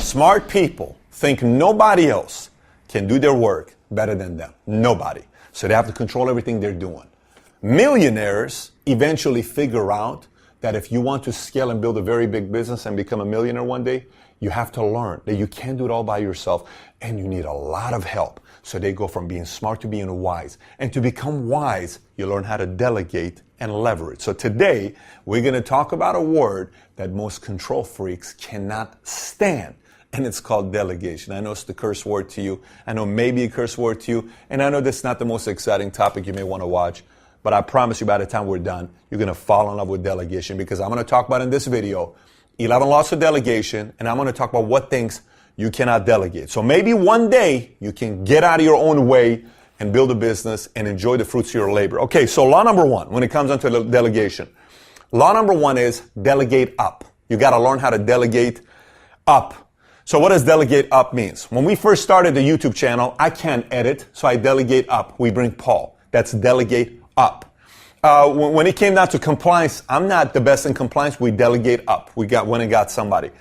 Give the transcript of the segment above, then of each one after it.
Smart people think nobody else can do their work better than them. Nobody. So they have to control everything they're doing. Millionaires eventually figure out that if you want to scale and build a very big business and become a millionaire one day, you have to learn that you can't do it all by yourself and you need a lot of help. So they go from being smart to being wise. And to become wise, you learn how to delegate and leverage. So today, we're going to talk about a word that most control freaks cannot stand. And it's called delegation. I know it's the curse word to you. I know maybe a curse word to you. And I know this is not the most exciting topic you may want to watch. But I promise you by the time we're done, you're going to fall in love with delegation, because I'm going to talk about in this video 11 laws of delegation, and I'm going to talk about what things you cannot delegate. So maybe one day you can get out of your own way and build a business and enjoy the fruits of your labor. Okay, so law number one, when it comes down to delegation, law number one is delegate up. You got to learn how to delegate up. So what does delegate up means? When we first started the YouTube channel, I can't edit, so I delegate up. We bring Paul. That's delegate up. When it came down to compliance, I'm not the best in compliance. We delegate up. We went and got somebody.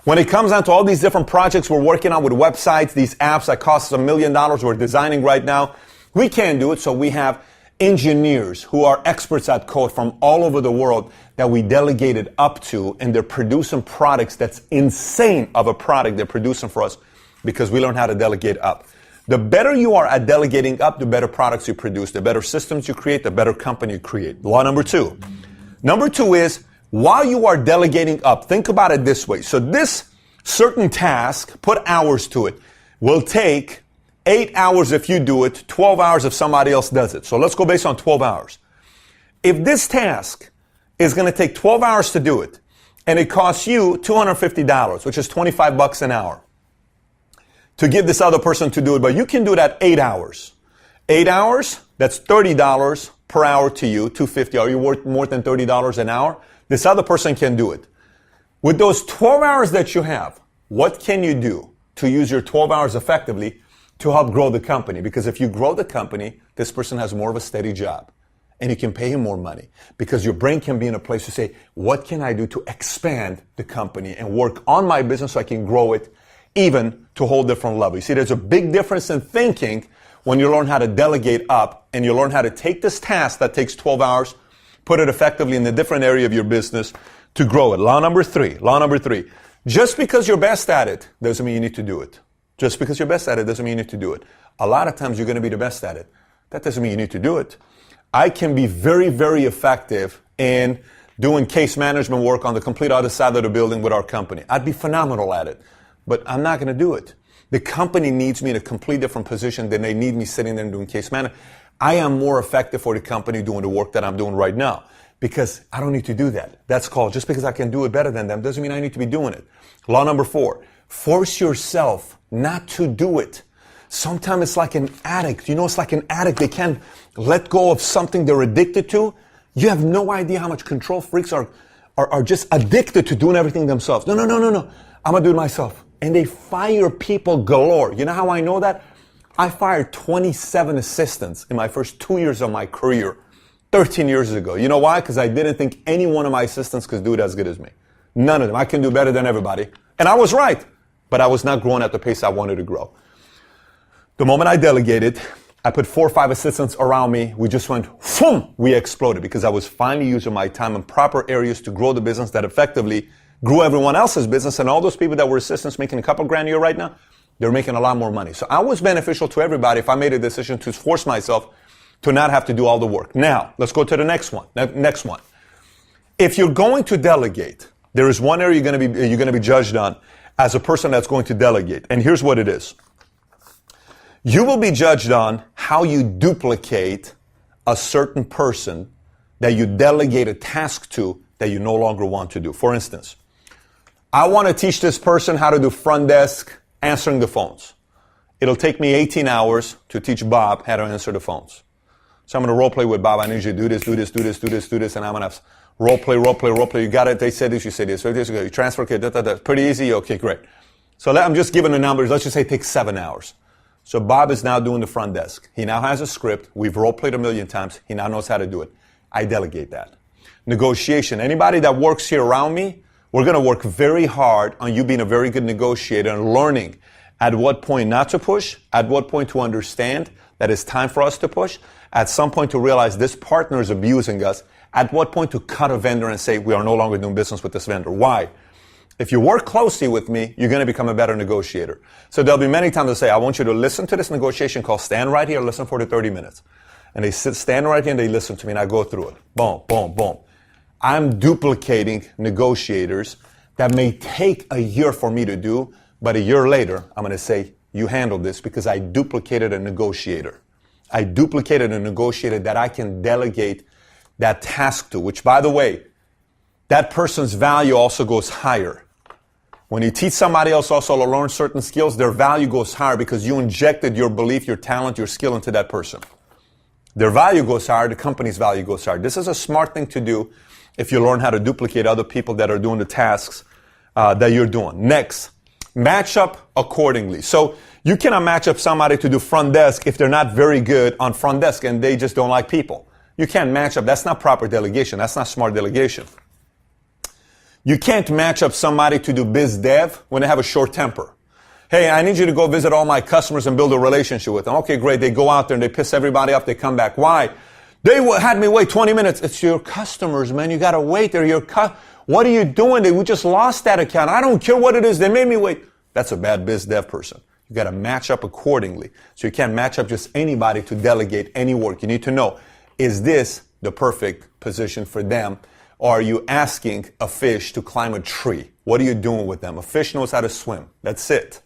When it comes down to all these different projects we're working on with websites, these apps that cost us $1 million we're designing right now, we can't do it. So we have engineers who are experts at code from all over the world that we delegated up to, and they're producing products that's insane of a product they're producing for us because we learned how to delegate up. The better you are at delegating up, the better products you produce, the better systems you create, the better company you create. Law number two. Number two is, while you are delegating up, think about it this way. So this certain task, put hours to it, will take 8 hours if you do it, 12 hours if somebody else does it. So let's go based on 12 hours. If this task is going to take 12 hours to do it, and it costs you $250, which is 25 bucks an hour, to give this other person to do it, but you can do it at 8 hours. 8 hours, that's $30 per hour to you, $250. Are you worth more than $30 an hour? This other person can do it. With those 12 hours that you have, what can you do to use your 12 hours effectively to help grow the company? Because if you grow the company, this person has more of a steady job and you can pay him more money, because your brain can be in a place to say, what can I do to expand the company and work on my business so I can grow it even to a whole different level. You see, there's a big difference in thinking when you learn how to delegate up and you learn how to take this task that takes 12 hours, put it effectively in a different area of your business to grow it. Law number three. Just because you're best at it doesn't mean you need to do it. Just because you're best at it doesn't mean you need to do it. A lot of times you're going to be the best at it. That doesn't mean you need to do it. I can be very, very effective in doing case management work on the complete other side of the building with our company. I'd be phenomenal at it. But I'm not going to do it. The company needs me in a completely different position than they need me sitting there and doing case management. I am more effective for the company doing the work that I'm doing right now because I don't need to do that. That's called, just because I can do it better than them doesn't mean I need to be doing it. Law number four, force yourself not to do it. Sometimes it's like an addict. You know, it's like an addict. They can't let go of something they're addicted to. You have no idea how much control freaks are just addicted to doing everything themselves. No. I'm going to do it myself. And they fire people galore. You know how I know that? I fired 27 assistants in my first 2 years of my career, 13 years ago. You know why? Because I didn't think any one of my assistants could do it as good as me. None of them. I can do better than everybody. And I was right. But I was not growing at the pace I wanted to grow. The moment I delegated, I put 4 or 5 assistants around me. We just went, boom, we exploded because I was finally using my time in proper areas to grow the business that effectively grew everyone else's business, and all those people that were assistants making a couple grand a year right now, they're making a lot more money. So I was beneficial to everybody if I made a decision to force myself to not have to do all the work. Now, let's go to the next one. If you're going to delegate, there is one area you're going to be judged on as a person that's going to delegate. And here's what it is. You will be judged on how you duplicate a certain person that you delegate a task to that you no longer want to do. For instance, I want to teach this person how to do front desk answering the phones. It'll take me 18 hours to teach Bob how to answer the phones. So I'm going to role play with Bob. I need you to do this, and I'm going to role play. You got it. They said this, you say this. So this, you transfer, okay, pretty easy. Okay, great. So I'm just giving the numbers. Let's just say it takes 7 hours. So Bob is now doing the front desk. He now has a script. We've role played 1,000,000 times. He now knows how to do it. I delegate that. Negotiation. Anybody that works here around me We're going to work very hard on you being a very good negotiator and learning at what point not to push, at what point to understand that it's time for us to push, at some point to realize this partner is abusing us, at what point to cut a vendor and say we are no longer doing business with this vendor. Why? If you work closely with me, you're going to become a better negotiator. So there'll be many times I say, I want you to listen to this negotiation call, stand right here, listen for the 30 minutes. And they stand right here and they listen to me and I go through it. Boom, boom, boom. I'm duplicating negotiators that may take a year for me to do, but a year later, I'm going to say, you handle this because I duplicated a negotiator. I duplicated a negotiator that I can delegate that task to, which, by the way, that person's value also goes higher. When you teach somebody else also to learn certain skills, their value goes higher because you injected your belief, your talent, your skill into that person. Their value goes higher, the company's value goes higher. This is a smart thing to do if you learn how to duplicate other people that are doing the tasks that you're doing. Next, match up accordingly. So you cannot match up somebody to do front desk if they're not very good on front desk and they just don't like people. You can't match up. That's not proper delegation. That's not smart delegation. You can't match up somebody to do biz dev when they have a short temper. Hey, I need you to go visit all my customers and build a relationship with them. Okay, great. They go out there and they piss everybody off. They come back. Why? They had me wait 20 minutes. It's your customers, man. You got to wait. They're your What are you doing? We just lost that account. I don't care what it is. They made me wait. That's a bad biz dev person. You got to match up accordingly. So you can't match up just anybody to delegate any work. You need to know, is this the perfect position for them? Or are you asking a fish to climb a tree? What are you doing with them? A fish knows how to swim. That's it.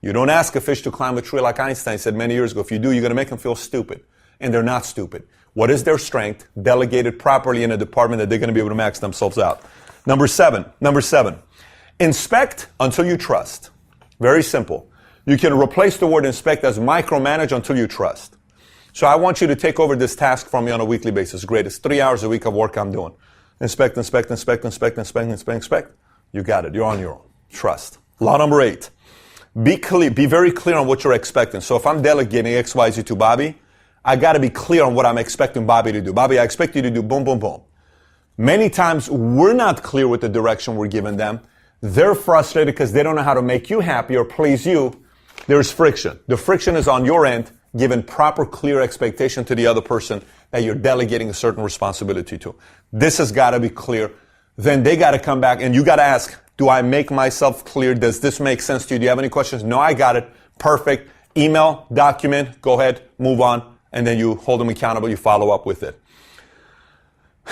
You don't ask a fish to climb a tree like Einstein said many years ago. If you do, you're going to make them feel stupid. And they're not stupid. What is their strength? Delegate it properly in a department that they're going to be able to max themselves out. Number seven. Inspect until you trust. Very simple. You can replace the word inspect as micromanage until you trust. So I want you to take over this task from me on a weekly basis. Great. It's 3 hours a week of work I'm doing. Inspect. You got it. You're on your own. Trust. Law number 8. Be clear. Be very clear on what you're expecting. So if I'm delegating XYZ to Bobby, I got to be clear on what I'm expecting Bobby to do. Bobby, I expect you to do boom, boom, boom. Many times we're not clear with the direction we're giving them. They're frustrated because they don't know how to make you happy or please you. There's friction. The friction is on your end, giving proper, clear expectation to the other person that you're delegating a certain responsibility to. This has got to be clear. Then they got to come back and you got to ask, do I make myself clear? Does this make sense to you? Do you have any questions? No, I got it. Perfect. Email, document, go ahead, move on. And then you hold them accountable. You follow up with it.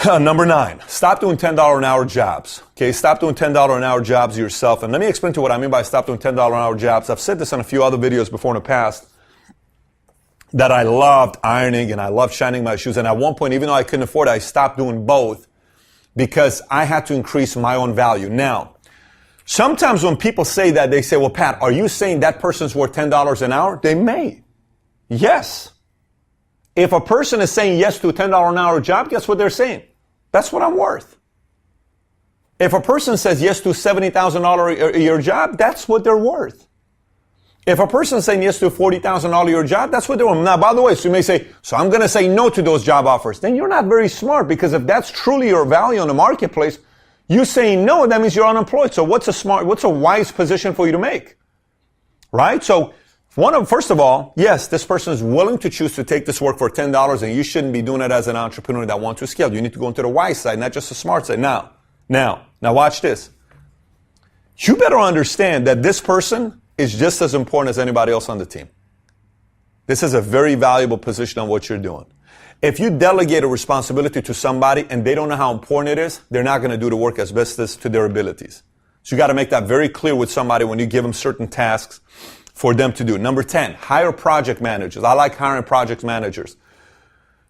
Number 9, stop doing $10 an hour jobs. Okay, stop doing $10 an hour jobs yourself. And let me explain to you what I mean by stop doing $10 an hour jobs. I've said this in a few other videos before in the past, that I loved ironing and I loved shining my shoes. And at one point, even though I couldn't afford it, I stopped doing both because I had to increase my own value. Now, sometimes when people say that, they say, well, Pat, are you saying that person's worth $10 an hour? They may. Yes. If a person is saying yes to a $10 an hour job, guess what they're saying? That's what I'm worth. If a person says yes to a $70,000 a year job, that's what they're worth. If a person is saying yes to a $40,000 a year job, that's what they're worth. Now, by the way, so you may say, so I'm going to say no to those job offers. Then you're not very smart, because if that's truly your value in the marketplace, you saying no, that means you're unemployed. So what's a wise position for you to make? Right? So first of all, yes, this person is willing to choose to take this work for $10, and you shouldn't be doing it as an entrepreneur that wants to scale. You need to go into the wise side, not just the smart side. Now watch this. You better understand that this person is just as important as anybody else on the team. This is a very valuable position on what you're doing. If you delegate a responsibility to somebody and they don't know how important it is, they're not going to do the work as best as to their abilities. So you got to make that very clear with somebody when you give them certain tasks for them to do. Number 10, hire project managers. I like hiring project managers.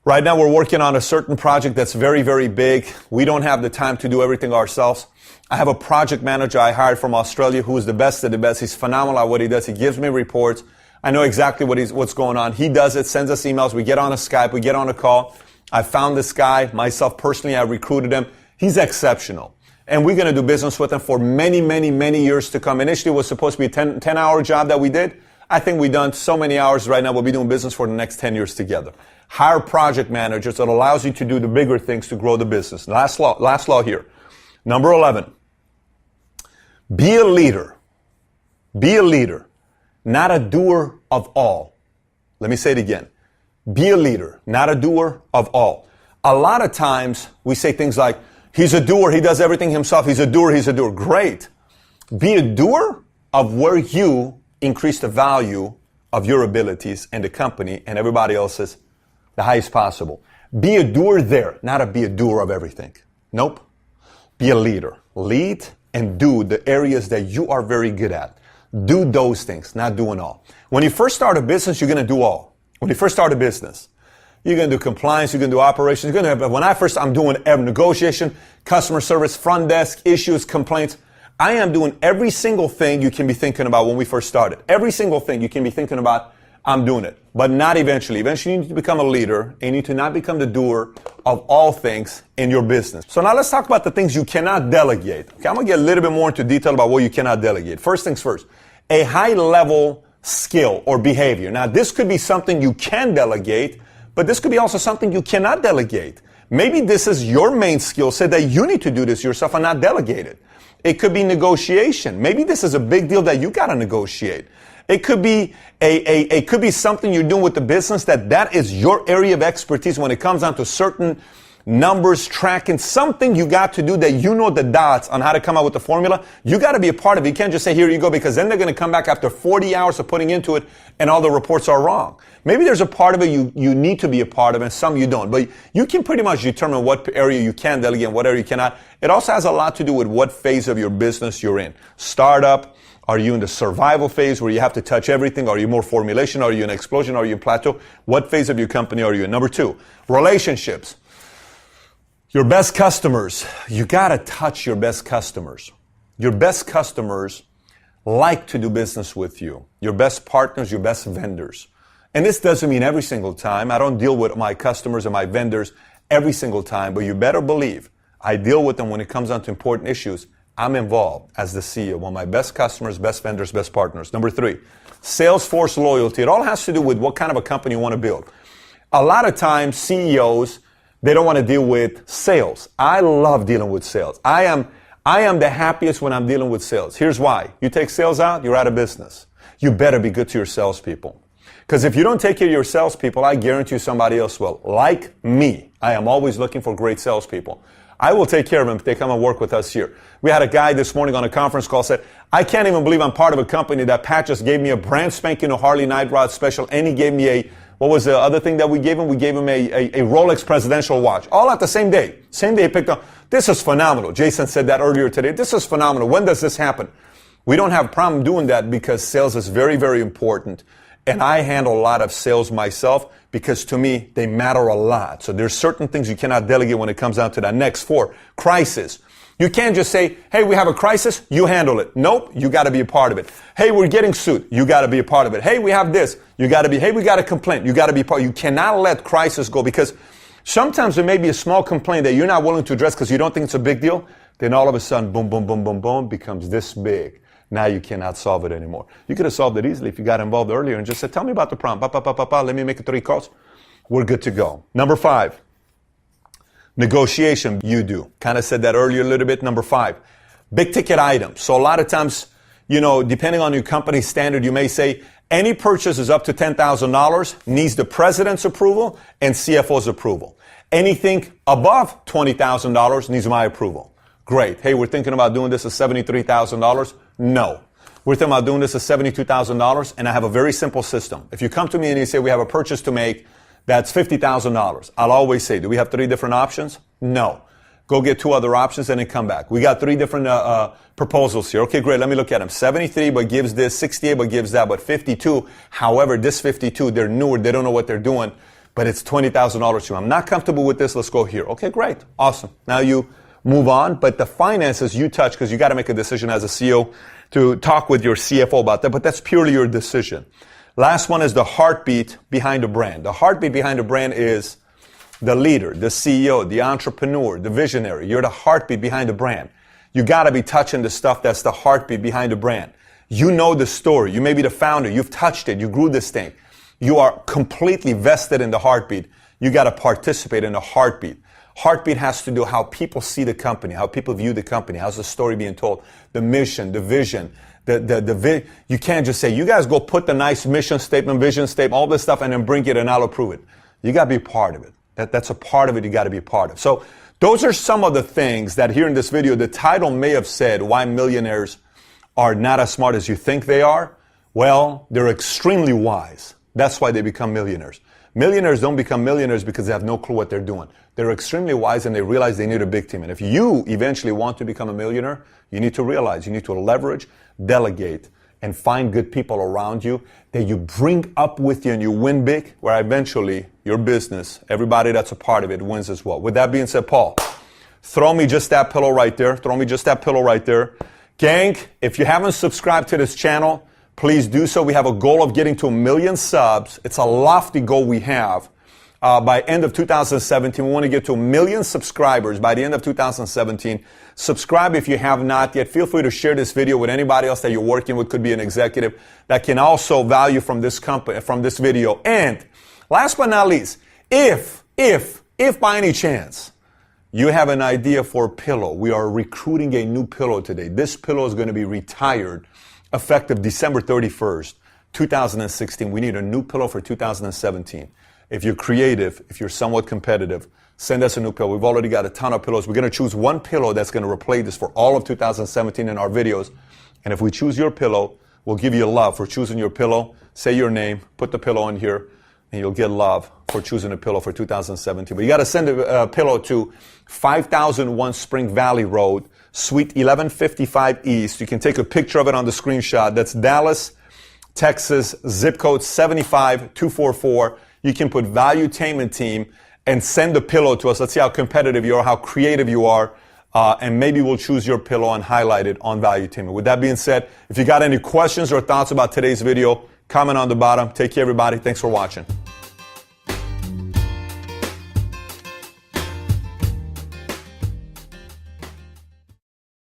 Right now we're working on a certain project that's very, very big. We don't have the time to do everything ourselves. I have a project manager I hired from Australia who is the best of the best. He's phenomenal at what he does. He gives me reports. I know exactly what's going on. He does it, sends us emails. We get on a Skype. We get on a call. I found this guy. Myself personally, I recruited him. He's exceptional. And we're going to do business with him for many, many, many years to come. Initially, it was supposed to be a 10-hour job that we did. I think we've done so many hours right now. We'll be doing business for the next 10 years together. Hire project managers. It allows you to do the bigger things to grow the business. Last law here. Number 11. Be a leader. Be a leader, not a doer of all. Let me say it again. Be a leader, not a doer of all. A lot of times we say things like, he's a doer, he does everything himself, he's a doer, he's a doer. Great. Be a doer of where you increase the value of your abilities and the company and everybody else's the highest possible. Be a doer there, not be a doer of everything. Nope. Be a leader. Lead and do the areas that you are very good at. Do those things, not doing all. When you first start a business, you're going to do all. When you first start a business, you're going to do compliance, you're going to do operations, you're going to have, when I'm doing negotiation, customer service, front desk, issues, complaints. I am doing every single thing you can be thinking about when we first started. Every single thing you can be thinking about, I'm doing it. But not eventually. Eventually you need to become a leader and you need to not become the doer of all things in your business. So now let's talk about the things you cannot delegate. Okay, I'm going to get a little bit more into detail about what you cannot delegate. First things first, a high level skill or behavior. Now this could be something you can delegate, but this could be also something you cannot delegate. Maybe this is your main skill set that you need to do this yourself and not delegate it. It could be negotiation. Maybe this is a big deal that you got to negotiate. It could be it could be something you're doing with the business that is your area of expertise when it comes down to certain numbers, tracking, something you got to do that you know the dots on how to come up with the formula. You got to be a part of it. You can't just say, here you go, because then they're going to come back after 40 hours of putting into it and all the reports are wrong. Maybe there's a part of it you need to be a part of and some you don't. But you can pretty much determine what area you can delegate and what area you cannot. It also has a lot to do with what phase of your business you're in. Startup. Are you in the survival phase where you have to touch everything? Are you more formulation? Are you in explosion? Are you in plateau? What phase of your company are you in? Number two, relationships. Your best customers. You got to touch your best customers. Your best customers like to do business with you. Your best partners, your best vendors. And this doesn't mean every single time. I don't deal with my customers and my vendors every single time, but you better believe I deal with them when it comes down to important issues. I'm involved as the CEO. One of my best customers, best vendors, best partners. Number three, sales force loyalty. It all has to do with what kind of a company you want to build. A lot of times CEOs, they don't want to deal with sales. I love dealing with sales. I am the happiest when I'm dealing with sales. Here's why. You take sales out, you're out of business. You better be good to your salespeople. Because if you don't take care of your salespeople, I guarantee you somebody else will. Like me, I am always looking for great salespeople. I will take care of them if they come and work with us here. We had a guy this morning on a conference call said, I can't even believe I'm part of a company that Pat just gave me a brand spanking Harley Night Rod special, and he gave me what was the other thing that we gave him? We gave him a Rolex presidential watch. All at the same day. Same day he picked up. This is phenomenal. Jason said that earlier today. This is phenomenal. When does this happen? We don't have a problem doing that because sales is very, very important. And I handle a lot of sales myself because to me, they matter a lot. So there's certain things you cannot delegate when it comes down to that. Next, four, crisis. You can't just say, hey, we have a crisis, you handle it. Nope, you got to be a part of it. Hey, we're getting sued. You got to be a part of it. Hey, we have this. You got to be, hey, we got a complaint. You got to be part. You cannot let crisis go because sometimes there may be a small complaint that you're not willing to address because you don't think it's a big deal. Then all of a sudden, boom, boom, boom, boom, boom, becomes this big. Now you cannot solve it anymore. You could have solved it easily if you got involved earlier and just said, tell me about the problem. Let me make it 3 calls. We're good to go. Number 5, negotiation. You do. Kind of said that earlier a little bit. Number 5, big ticket items. So a lot of times, depending on your company standard, you may say any purchase is up to $10,000 needs the president's approval and CFO's approval. Anything above $20,000 needs my approval. Great. Hey, we're thinking about doing this at $73,000. No. We're thinking about doing this at $72,000, and I have a very simple system. If you come to me and you say, we have a purchase to make that's $50,000, I'll always say, do we have 3 different options? No. Go get 2 other options and then come back. We got 3 different proposals here. Okay, great. Let me look at them. 73, but gives this. 68, but gives that. But 52, however, this 52, they're newer. They don't know what they're doing, but it's $20,000 to them. I'm not comfortable with this. Let's go here. Okay, great. Awesome. Now you move on, but the finances you touch because you got to make a decision as a CEO to talk with your CFO about that, but that's purely your decision. Last one is the heartbeat behind a brand. The heartbeat behind a brand is the leader, the CEO, the entrepreneur, the visionary. You're the heartbeat behind the brand. You got to be touching the stuff that's the heartbeat behind the brand. You know the story. You may be the founder. You've touched it. You grew this thing. You are completely vested in the heartbeat. You got to participate in the heartbeat. Heartbeat has to do how people see the company, how people view the company, how's the story being told, the mission, the vision, you can't just say, you guys go put the nice mission statement, vision statement, all this stuff, and then bring it and I'll approve it. You got to be part of it. That's a part of it you got to be part of. So those are some of the things that here in this video, the title may have said why millionaires are not as smart as you think they are. Well, they're extremely wise. That's why they become millionaires. Millionaires don't become millionaires because they have no clue what they're doing. They're extremely wise and they realize they need a big team. And if you eventually want to become a millionaire, you need to realize you need to leverage, delegate, and find good people around you that you bring up with you and you win big, where eventually your business, everybody that's a part of it, wins as well. With that being said, Paul, throw me just that pillow right there. Throw me just that pillow right there. Gang, if you haven't subscribed to this channel, please do so. We have a goal of getting to 1 million subs. It's a lofty goal we have. By end of 2017, we want to get to 1 million subscribers by the end of 2017. Subscribe if you have not yet. Feel free to share this video with anybody else that you're working with. Could be an executive that can also value from this company, from this video. And last but not least, if by any chance you have an idea for a pillow, we are recruiting a new pillow today. This pillow is going to be retired effective December 31st, 2016. We need a new pillow for 2017. If you're creative, if you're somewhat competitive, send us a new pillow. We've already got a ton of pillows. We're going to choose one pillow that's going to replace this for all of 2017 in our videos. And if we choose your pillow, we'll give you love for choosing your pillow. Say your name, put the pillow in here, and you'll get love for choosing a pillow for 2017. But you got to send a pillow to 5001 Spring Valley Road, Suite 1155 East. You can take a picture of it on the screenshot. That's Dallas, Texas, zip code 75244. You can put Valuetainment Team and send the pillow to us. Let's see how competitive you are, how creative you are, and maybe we'll choose your pillow and highlight it on Valuetainment. With that being said, if you got any questions or thoughts about today's video, comment on the bottom. Take care, everybody. Thanks for watching.